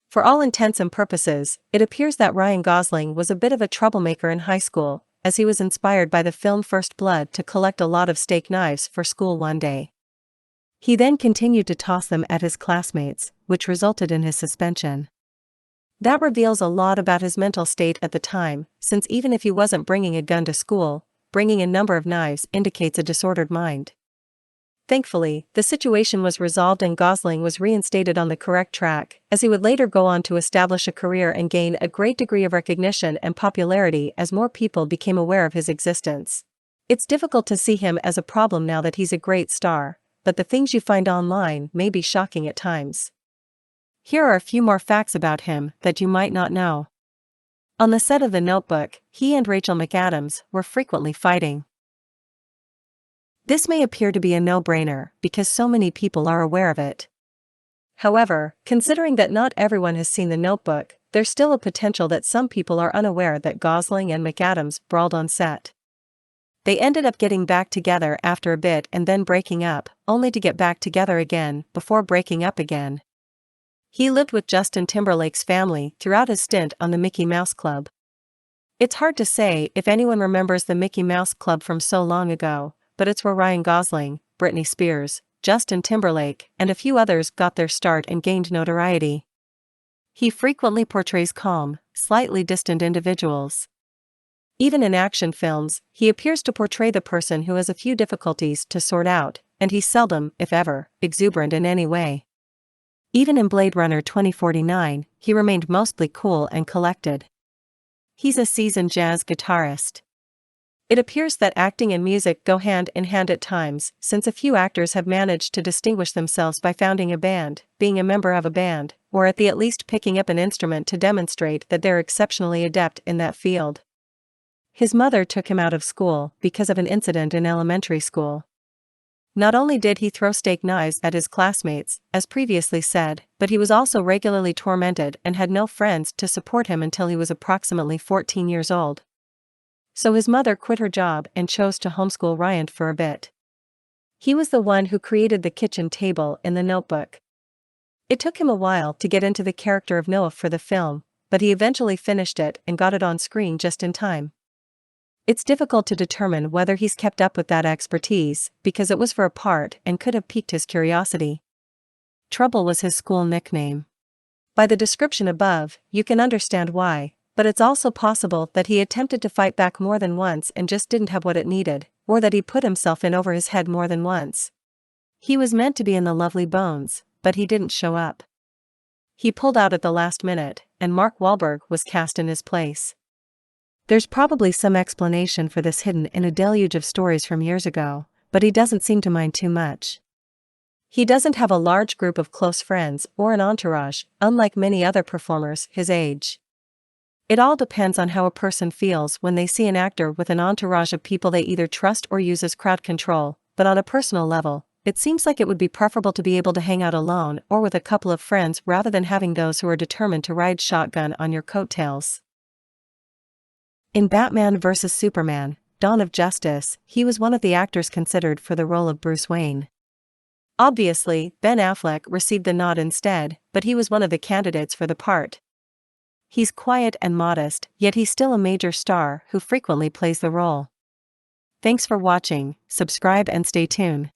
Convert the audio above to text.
For all intents and purposes, it appears that Ryan Gosling was a bit of a troublemaker in high school, as he was inspired by the film First Blood to collect a lot of steak knives for school one day. He then continued to toss them at his classmates, which resulted in his suspension. That reveals a lot about his mental state at the time, since even if he wasn't bringing a gun to school, bringing a number of knives indicates a disordered mind. Thankfully, the situation was resolved and Gosling was reinstated on the correct track, as he would later go on to establish a career and gain a great degree of recognition and popularity as more people became aware of his existence. It's difficult to see him as a problem now that he's a great star, but the things you find online may be shocking at times. Here are a few more facts about him that you might not know. On the set of The Notebook, he and Rachel McAdams were frequently fighting. This may appear to be a no-brainer because so many people are aware of it. However, considering that not everyone has seen The Notebook, there's still a potential that some people are unaware that Gosling and McAdams brawled on set. They ended up getting back together after a bit and then breaking up, only to get back together again before breaking up again. He lived with Justin Timberlake's family throughout his stint on the Mickey Mouse Club. It's hard to say if anyone remembers the Mickey Mouse Club from so long ago, but it's where Ryan Gosling, Britney Spears, Justin Timberlake, and a few others got their start and gained notoriety. He frequently portrays calm, slightly distant individuals. Even in action films, he appears to portray the person who has a few difficulties to sort out, and he's seldom, if ever, exuberant in any way. Even in Blade Runner 2049, he remained mostly cool and collected. He's a seasoned jazz guitarist. It appears that acting and music go hand in hand at times, since a few actors have managed to distinguish themselves by founding a band, being a member of a band, or at least picking up an instrument to demonstrate that they're exceptionally adept in that field. His mother took him out of school because of an incident in elementary school. Not only did he throw steak knives at his classmates, as previously said, but he was also regularly tormented and had no friends to support him until he was approximately 14 years old. So his mother quit her job and chose to homeschool Ryan for a bit. He was the one who created the kitchen table in The Notebook. It took him a while to get into the character of Noah for the film, but he eventually finished it and got it on screen just in time. It's difficult to determine whether he's kept up with that expertise, because it was for a part and could have piqued his curiosity. Trouble was his school nickname. By the description above, you can understand why, but it's also possible that he attempted to fight back more than once and just didn't have what it needed, or that he put himself in over his head more than once. He was meant to be in The Lovely Bones, but he didn't show up. He pulled out at the last minute, and Mark Wahlberg was cast in his place. There's probably some explanation for this hidden in a deluge of stories from years ago, but he doesn't seem to mind too much. He doesn't have a large group of close friends or an entourage, unlike many other performers his age. It all depends on how a person feels when they see an actor with an entourage of people they either trust or use as crowd control, but on a personal level, it seems like it would be preferable to be able to hang out alone or with a couple of friends rather than having those who are determined to ride shotgun on your coattails. In Batman vs. Superman, Dawn of Justice, he was one of the actors considered for the role of Bruce Wayne. Obviously, Ben Affleck received the nod instead, but he was one of the candidates for the part. He's quiet and modest, yet he's still a major star who frequently plays the role. Thanks for watching, subscribe and stay tuned.